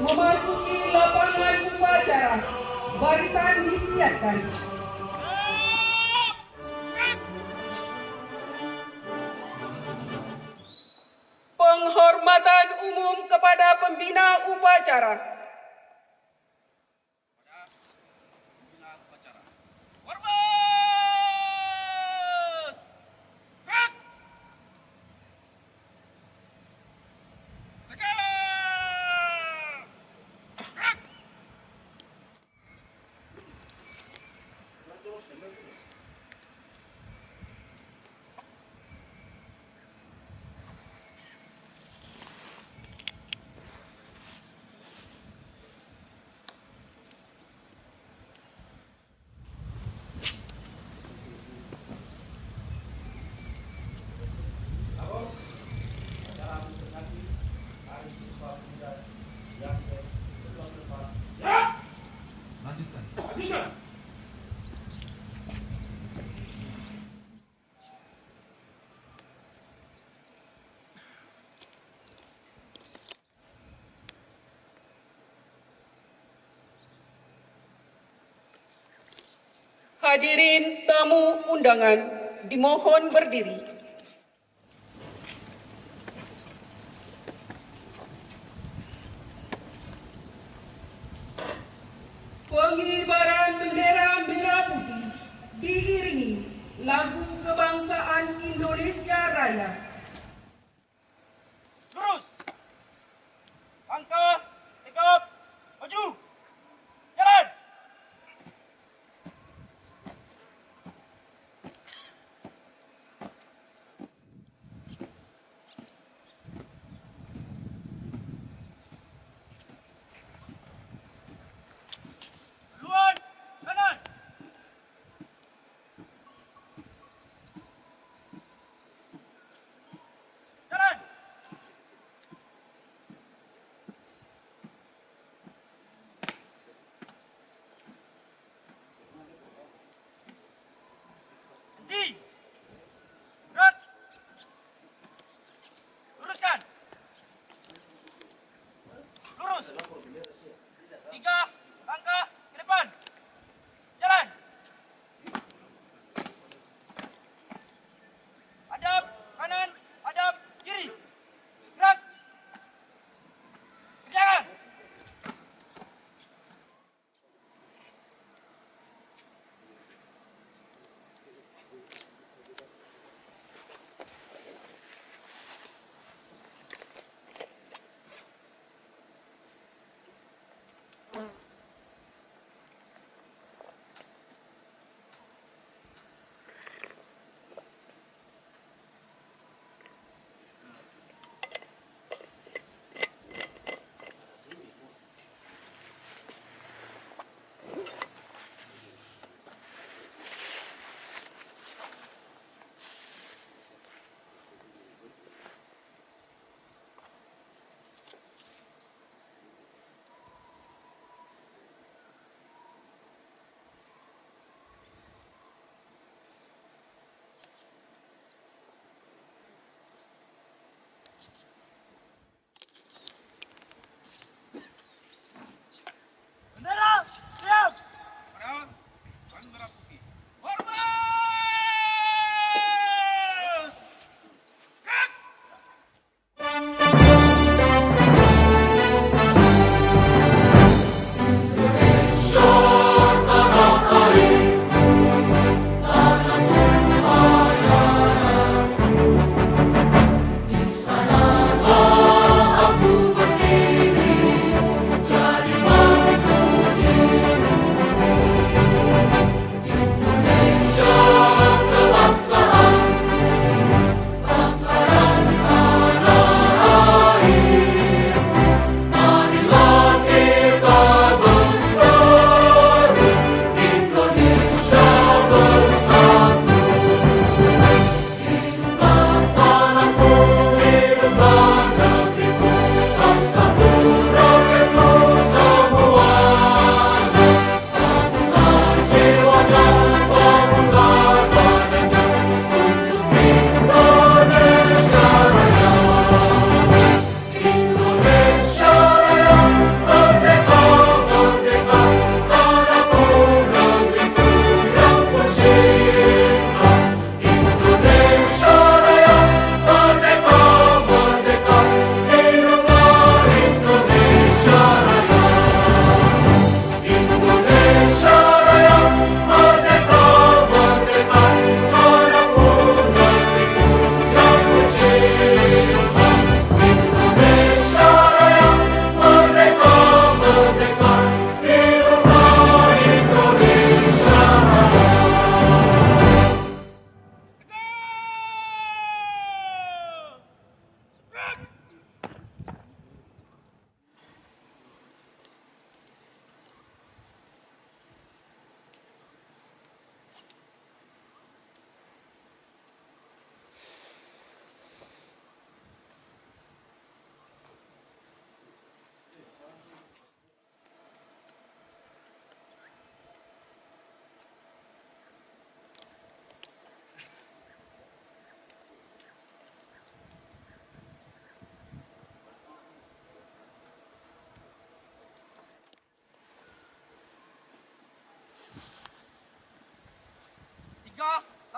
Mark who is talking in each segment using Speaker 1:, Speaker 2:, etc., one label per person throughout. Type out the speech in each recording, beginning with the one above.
Speaker 1: Memasuki lapangan upacara, barisan disiapkan. Penghormatan umum kepada pembina upacara. Hadirin tamu undangan, dimohon berdiri. Pengibaran bendera merah putih diiringi lagu kebangsaan Indonesia Raya.
Speaker 2: Lurus. Langkah, tegap, maju. Jalan. Duluan, kanan.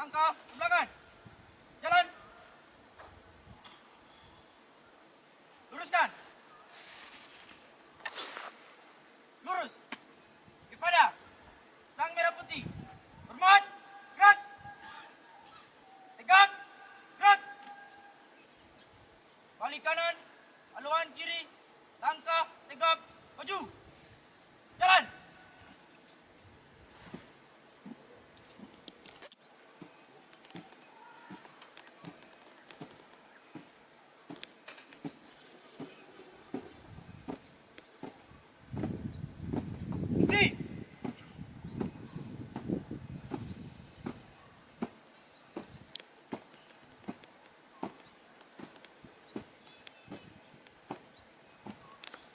Speaker 2: Langkah ke belakang. Jalan. Luruskan. Lurus. Kepada sang merah putih. Hormat. Gerak. Tegak. Gerak. Balik kanan. Haluan kiri. Langkah. Tegak. Maju. Jalan. Berhenti.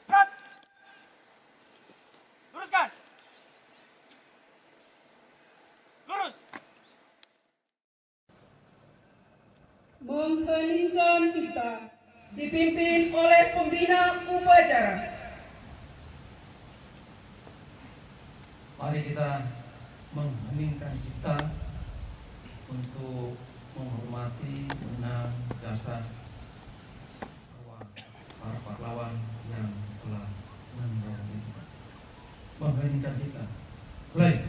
Speaker 2: Gerak. Luruskan. Lurus.
Speaker 1: Mengheningkan cipta dipimpin oleh pembina upacara.
Speaker 3: Mari kita mengheningkan cipta untuk menghormati enam jasa para pahlawan yang telah meninggal. Mengheningkan cipta. Mulai.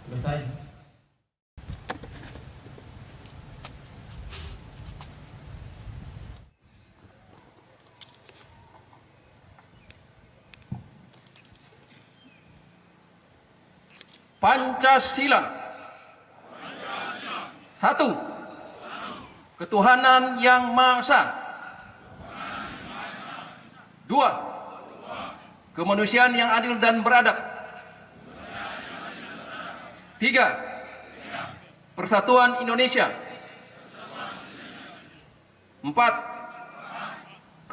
Speaker 3: Selesai.
Speaker 1: Pancasila. Satu. Ketuhanan Yang Maha Esa. Dua. Kemanusiaan yang adil dan beradab. Tiga. Persatuan Indonesia. Empat.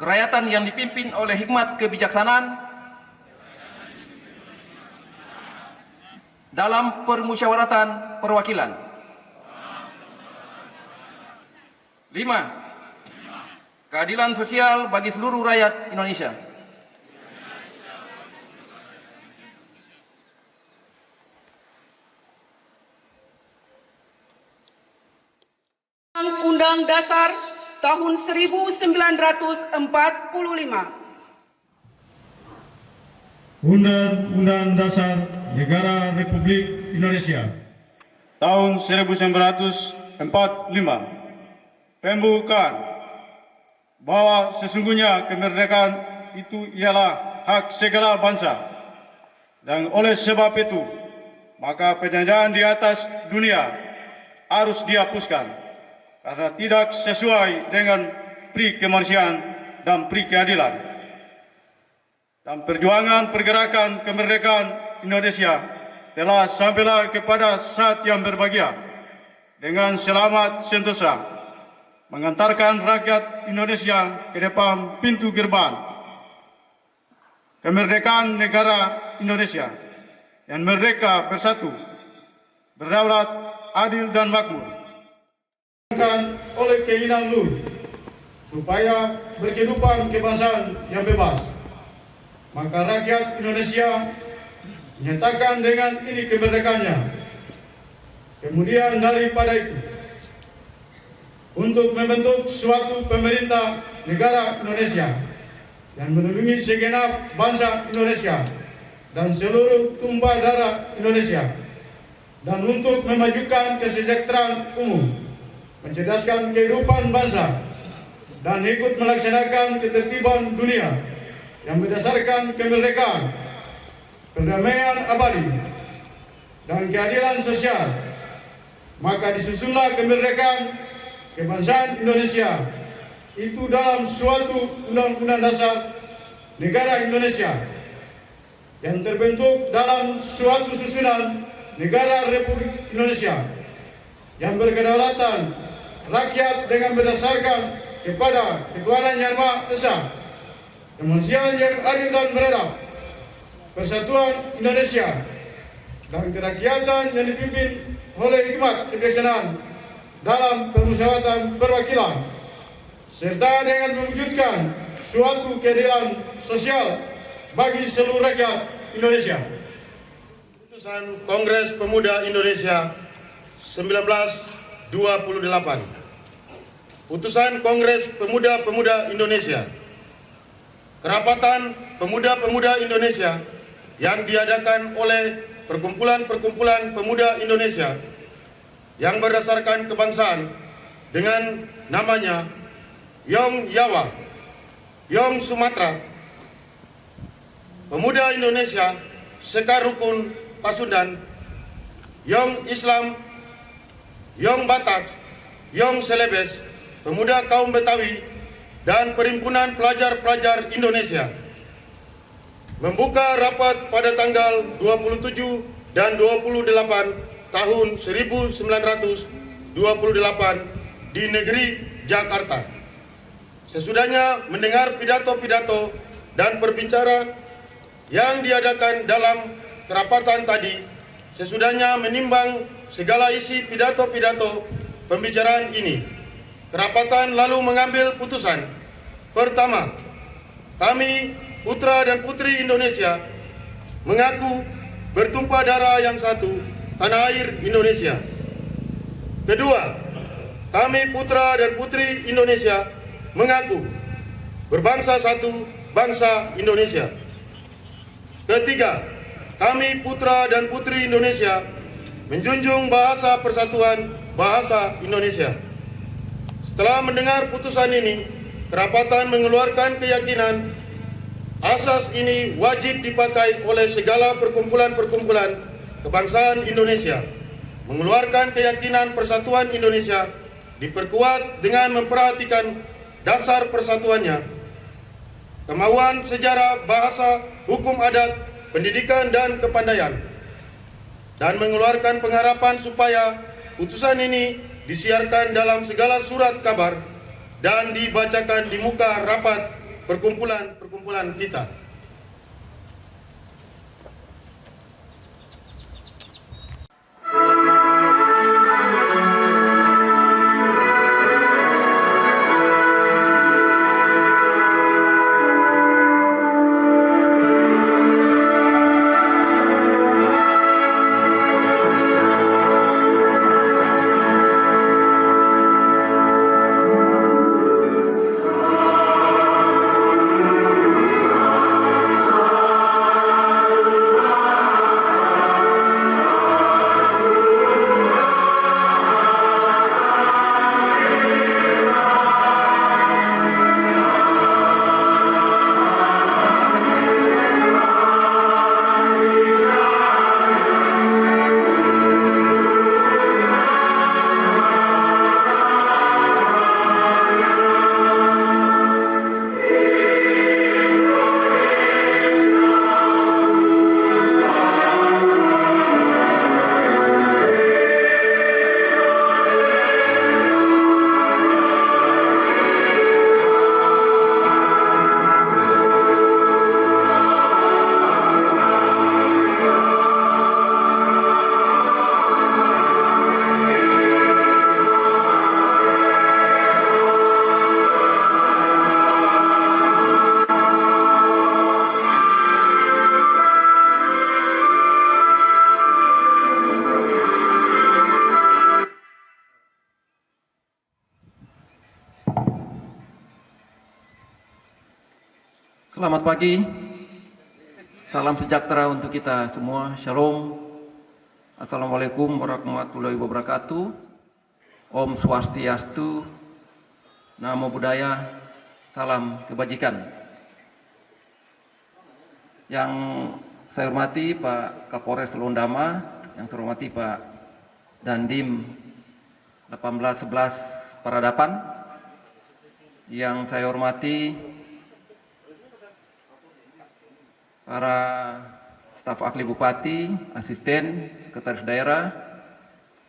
Speaker 1: Kerakyatan yang dipimpin oleh hikmat kebijaksanaan dalam permusyawaratan perwakilan. 5. Keadilan sosial bagi seluruh rakyat Indonesia. Undang-Undang Dasar tahun 1945.
Speaker 4: Undang-Undang Dasar Negara Republik Indonesia
Speaker 5: tahun 1945 pembukaan bahwa sesungguhnya kemerdekaan itu ialah hak segala bangsa, dan oleh sebab itu maka penjajahan di atas dunia harus dihapuskan karena tidak sesuai dengan pri kemanusiaan dan peri keadilan. Dan perjuangan pergerakan kemerdekaan Indonesia telah sampailah kepada saat yang berbahagia dengan selamat sentosa mengantarkan rakyat Indonesia ke depan pintu gerbang kemerdekaan negara Indonesia yang merdeka, bersatu, berdaulat, adil dan makmur. Oleh keinginan luhur supaya berkehidupan kebangsaan yang bebas, maka rakyat Indonesia menyatakan dengan ini kemerdekaannya. Kemudian daripada itu, untuk membentuk suatu pemerintah negara Indonesia yang melindungi segenap bangsa Indonesia dan seluruh tumpah darah Indonesia, dan untuk memajukan kesejahteraan umum, mencerdaskan kehidupan bangsa, dan ikut melaksanakan ketertiban dunia yang berdasarkan kemerdekaan, perdamaian abadi, dan keadilan sosial, maka disusunlah kemerdekaan kebangsaan Indonesia itu dalam suatu undang-undang dasar negara Indonesia yang terbentuk dalam suatu susunan negara Republik Indonesia yang berkedaulatan rakyat dengan berdasarkan kepada ketuhanan yang Maha Esa, kemanusiaan yang adil dan beradab, persatuan Indonesia, dan kerakyatan yang dipimpin oleh hikmat kebijaksanaan dalam permusyawaratan perwakilan, serta dengan mewujudkan suatu keadilan sosial bagi seluruh rakyat Indonesia.
Speaker 6: Putusan Kongres Pemuda Indonesia 1928. Putusan Kongres Pemuda-Pemuda Indonesia. Kerapatan Pemuda-Pemuda Indonesia yang diadakan oleh perkumpulan-perkumpulan pemuda Indonesia yang berdasarkan kebangsaan dengan namanya Yong Jawa, Yong Sumatera, Pemuda Indonesia Sekar Rukun Pasundan, Yong Islam, Yong Batak, Yong Celebes, Pemuda Kaum Betawi, dan Perhimpunan Pelajar-Pelajar Indonesia membuka rapat pada tanggal 27 dan 28 tahun 1928 di negeri Jakarta. Sesudahnya mendengar pidato-pidato dan perbicaraan yang diadakan dalam kerapatan tadi, sesudahnya menimbang segala isi pidato-pidato pembicaraan ini, kerapatan lalu mengambil putusan. Pertama, kami putra dan putri Indonesia mengaku bertumpah darah yang satu, tanah air Indonesia. Kedua, kami putra dan putri Indonesia mengaku berbangsa satu, bangsa Indonesia. Ketiga, kami putra dan putri Indonesia menjunjung bahasa persatuan, bahasa Indonesia. Setelah mendengar putusan ini, kerapatan mengeluarkan keyakinan asas ini wajib dipakai oleh segala perkumpulan-perkumpulan kebangsaan Indonesia. Mengeluarkan keyakinan persatuan Indonesia diperkuat dengan memperhatikan dasar persatuannya, kemauan sejarah, bahasa, hukum adat, pendidikan, dan kepandaian, dan mengeluarkan pengharapan supaya putusan ini disiarkan dalam segala surat kabar dan dibacakan di muka rapat perkumpulan-perkumpulan kita.
Speaker 1: Selamat pagi. Salam sejahtera untuk kita semua. Shalom. Assalamualaikum warahmatullahi wabarakatuh. Om Swastiastu. Namo Buddhaya. Salam kebajikan. Yang saya hormati Pak Kapolres Londama, yang saya hormati Pak Dandim 1811 Paradapan, yang saya hormati para staf ahli bupati, asisten, sekretaris daerah,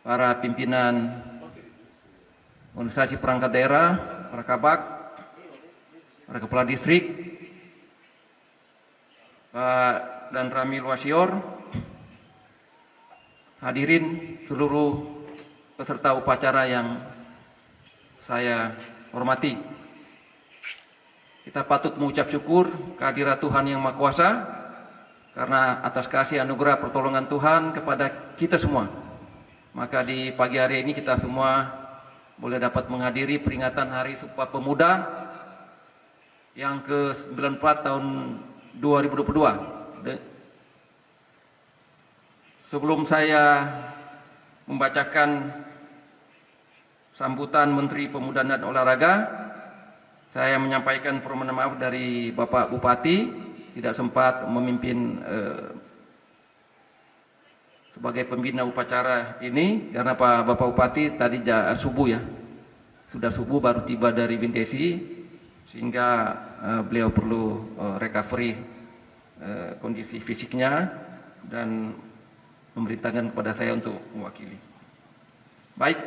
Speaker 1: para pimpinan organisasi perangkat daerah, para kabak, para kepala distrik, Pak dan Ramil Wasior, hadirin seluruh peserta upacara yang saya hormati. Kita patut mengucap syukur kehadirat Tuhan Yang Maha Kuasa karena atas kasih anugerah pertolongan Tuhan kepada kita semua. Maka di pagi hari ini kita semua boleh dapat menghadiri peringatan Hari Sumpah Pemuda yang ke-94 tahun 2022. Sebelum saya membacakan sambutan Menteri Pemuda dan Olahraga, saya menyampaikan permohonan maaf dari Bapak Bupati tidak sempat memimpin sebagai pembina upacara ini karena Bapak Bupati tadi subuh ya, sudah subuh baru tiba dari Bintesi sehingga beliau perlu recovery kondisi fisiknya dan memerintahkan kepada saya untuk mewakili. Baik,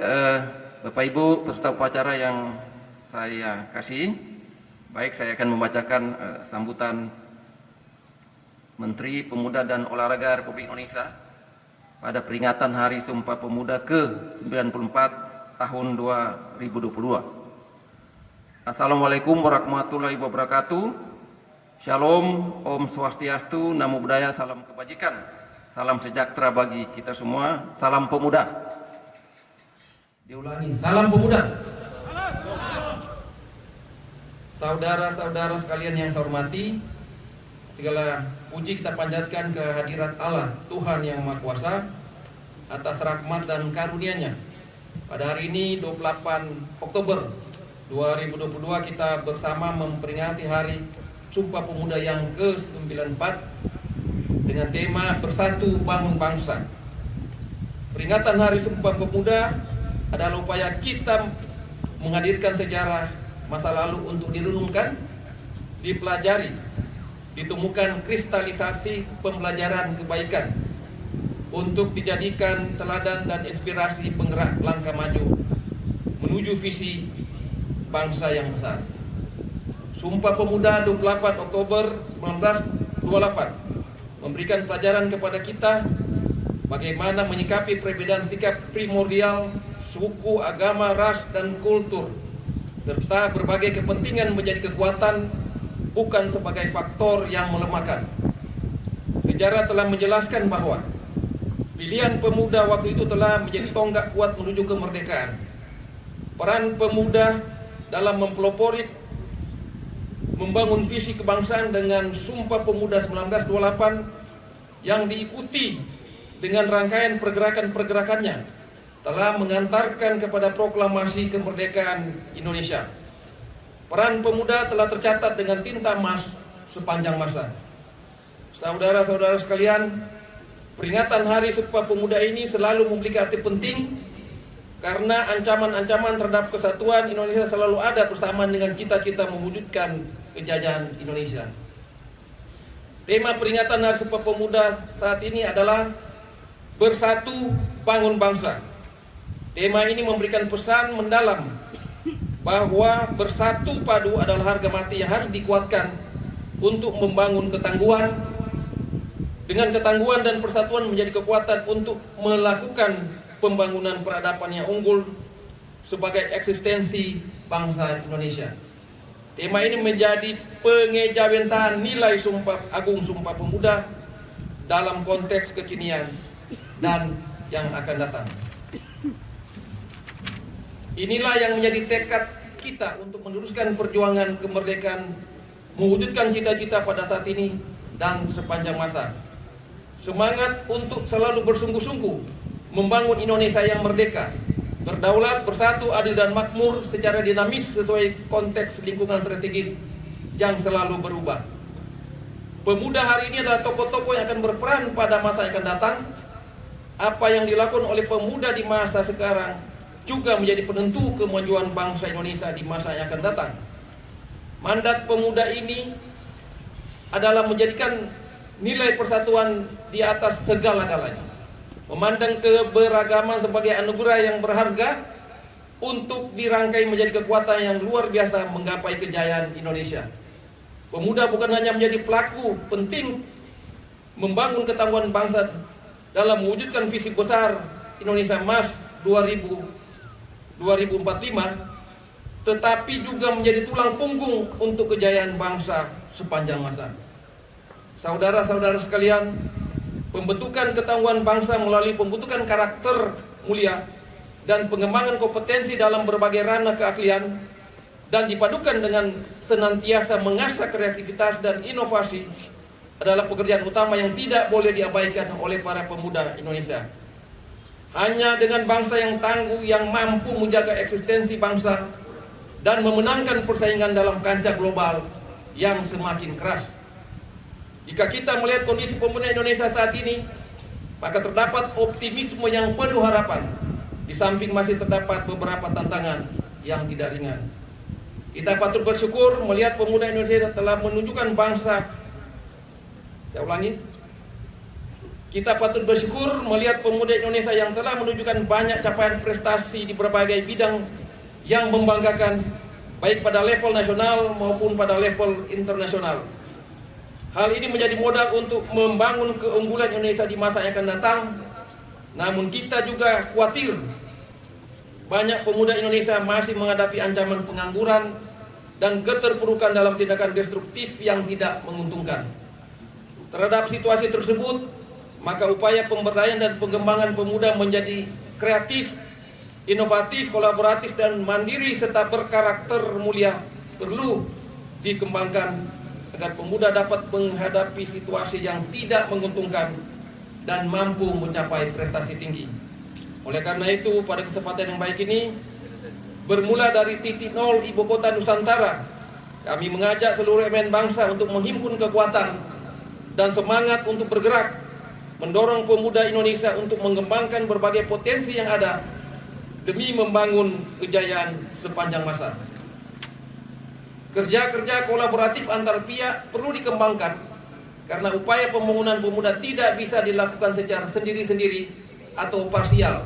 Speaker 1: Bapak Ibu peserta upacara yang saya kasih, baik saya akan membacakan sambutan Menteri Pemuda dan Olahraga Republik Indonesia pada peringatan Hari Sumpah Pemuda ke-94 tahun 2022. Assalamualaikum warahmatullahi wabarakatuh. Shalom, Om Swastiastu, Namo Buddhaya, salam kebajikan, salam sejahtera bagi kita semua, salam pemuda.
Speaker 3: Diulangi, salam pemuda. Saudara-saudara sekalian yang saya hormati, segala puji kita panjatkan kehadirat Allah, Tuhan Yang Maha Kuasa, atas rahmat dan karunia-Nya. Pada hari ini 28 Oktober 2022 kita bersama memperingati Hari Sumpah Pemuda yang ke-94 dengan tema Bersatu Bangun Bangsa. Peringatan Hari Sumpah Pemuda adalah upaya kita menghadirkan sejarah masa lalu untuk direnungkan, dipelajari, ditemukan kristalisasi pembelajaran kebaikan untuk dijadikan teladan dan inspirasi penggerak langkah maju menuju visi bangsa yang besar. Sumpah Pemuda 28 Oktober 1928 memberikan pelajaran kepada kita bagaimana menyikapi perbedaan sikap primordial suku, agama, ras, dan kultur, serta berbagai kepentingan menjadi kekuatan, bukan sebagai faktor yang melemahkan. Sejarah telah menjelaskan bahwa pilihan pemuda waktu itu telah menjadi tonggak kuat menuju kemerdekaan. Peran pemuda dalam mempelopori membangun visi kebangsaan dengan Sumpah Pemuda 1928 yang diikuti dengan rangkaian pergerakan-pergerakannya telah mengantarkan kepada proklamasi kemerdekaan Indonesia. Peran pemuda telah tercatat dengan tinta emas sepanjang masa. Saudara-saudara sekalian, peringatan Hari Sumpah Pemuda ini selalu memiliki arti penting karena ancaman-ancaman terhadap kesatuan Indonesia selalu ada bersamaan dengan cita-cita mewujudkan penjajahan Indonesia. Tema peringatan Hari Sumpah Pemuda saat ini adalah Bersatu Bangun Bangsa. Tema ini memberikan pesan mendalam bahwa bersatu padu adalah harga mati yang harus dikuatkan untuk membangun ketangguhan. Dengan ketangguhan dan persatuan menjadi kekuatan untuk melakukan pembangunan peradaban yang unggul sebagai eksistensi bangsa Indonesia. Tema ini menjadi pengejawentan nilai Sumpah Agung Sumpah Pemuda dalam konteks kekinian dan yang akan datang. Inilah yang menjadi tekad kita untuk meneruskan perjuangan kemerdekaan mewujudkan cita-cita pada saat ini dan sepanjang masa. Semangat untuk selalu bersungguh-sungguh membangun Indonesia yang merdeka, berdaulat, bersatu, adil dan makmur secara dinamis sesuai konteks lingkungan strategis yang selalu berubah. Pemuda hari ini adalah tokoh-tokoh yang akan berperan pada masa yang akan datang. Apa yang dilakukan oleh pemuda di masa sekarang juga menjadi penentu kemajuan bangsa Indonesia di masa yang akan datang. Mandat pemuda ini adalah menjadikan nilai persatuan di atas segala-galanya, memandang keberagaman sebagai anugerah yang berharga untuk dirangkai menjadi kekuatan yang luar biasa menggapai kejayaan Indonesia. Pemuda bukan hanya menjadi pelaku penting membangun ketangguhan bangsa dalam mewujudkan visi besar Indonesia Emas 2045, tetapi juga menjadi tulang punggung untuk kejayaan bangsa sepanjang masa. Saudara-saudara sekalian, pembentukan ketangguhan bangsa melalui pembentukan karakter mulia dan pengembangan kompetensi dalam berbagai ranah keahlian dan dipadukan dengan senantiasa mengasah kreativitas dan inovasi adalah pekerjaan utama yang tidak boleh diabaikan oleh para pemuda Indonesia. Hanya dengan bangsa yang tangguh yang mampu menjaga eksistensi bangsa dan memenangkan persaingan dalam kancah global yang semakin keras. Jika kita melihat kondisi pemuda Indonesia saat ini, maka terdapat optimisme yang penuh harapan, di samping masih terdapat beberapa tantangan yang tidak ringan. Kita patut bersyukur melihat pemuda Indonesia telah menunjukkan bangsa. Saya ulangi. Kita patut bersyukur melihat pemuda Indonesia yang telah menunjukkan banyak capaian prestasi di berbagai bidang yang membanggakan, baik pada level nasional maupun pada level internasional. Hal ini menjadi modal untuk membangun keunggulan Indonesia di masa yang akan datang. Namun kita juga khawatir banyak pemuda Indonesia masih menghadapi ancaman pengangguran dan keterpurukan dalam tindakan destruktif yang tidak menguntungkan. Terhadap situasi tersebut, maka upaya pemberdayaan dan pengembangan pemuda menjadi kreatif, inovatif, kolaboratif, dan mandiri serta berkarakter mulia perlu dikembangkan agar pemuda dapat menghadapi situasi yang tidak menguntungkan dan mampu mencapai prestasi tinggi. Oleh karena itu, pada kesempatan yang baik ini, bermula dari titik nol ibu kota Nusantara, kami mengajak seluruh elemen bangsa untuk menghimpun kekuatan dan semangat untuk bergerak, mendorong pemuda Indonesia untuk mengembangkan berbagai potensi yang ada demi membangun kejayaan sepanjang masa. Kerja-kerja kolaboratif antar pihak perlu dikembangkan karena upaya pembangunan pemuda tidak bisa dilakukan secara sendiri-sendiri atau parsial.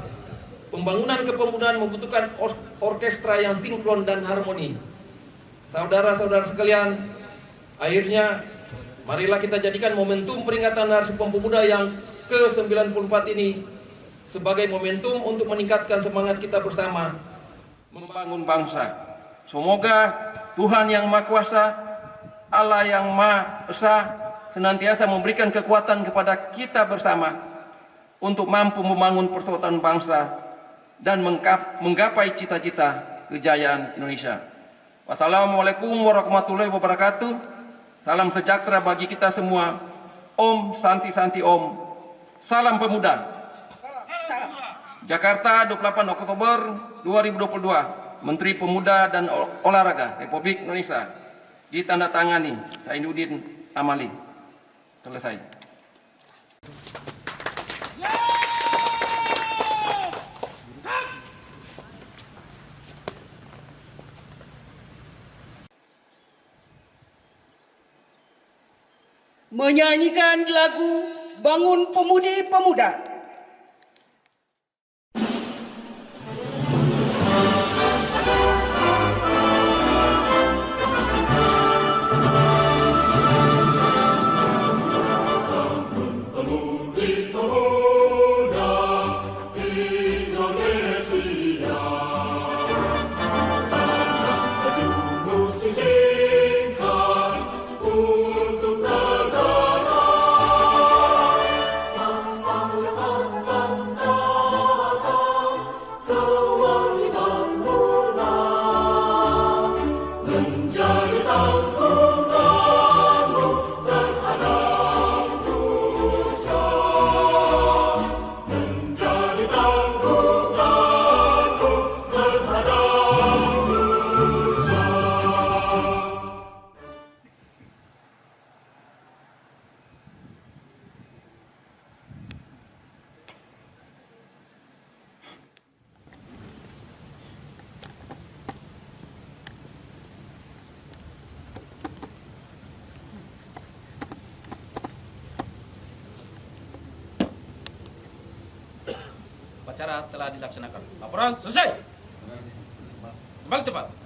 Speaker 3: Pembangunan kepemudaan membutuhkan orkestra yang sinkron dan harmoni. Saudara-saudara sekalian, akhirnya marilah kita jadikan momentum peringatan Hari Sumpah Pemuda yang ke-94 ini sebagai momentum untuk meningkatkan semangat kita bersama
Speaker 1: membangun bangsa. Semoga Tuhan yang Maha Kuasa, Allah yang Maha Esa senantiasa memberikan kekuatan kepada kita bersama untuk mampu membangun persatuan bangsa dan menggapai cita-cita kejayaan Indonesia. Wassalamualaikum warahmatullahi wabarakatuh. Salam sejahtera bagi kita semua. Om Santi Santi Om. Salam Pemuda. Jakarta, 28 Oktober 2022. Menteri Pemuda dan Olahraga Republik Indonesia. Ditandatangani Zainuddin Amali. Selesai.
Speaker 7: Menyanyikan lagu Bangun Pemudi Pemuda.
Speaker 8: Menjadi tanggungan
Speaker 2: upacara telah dilaksanakan. Laporan selesai. Kembali tempat.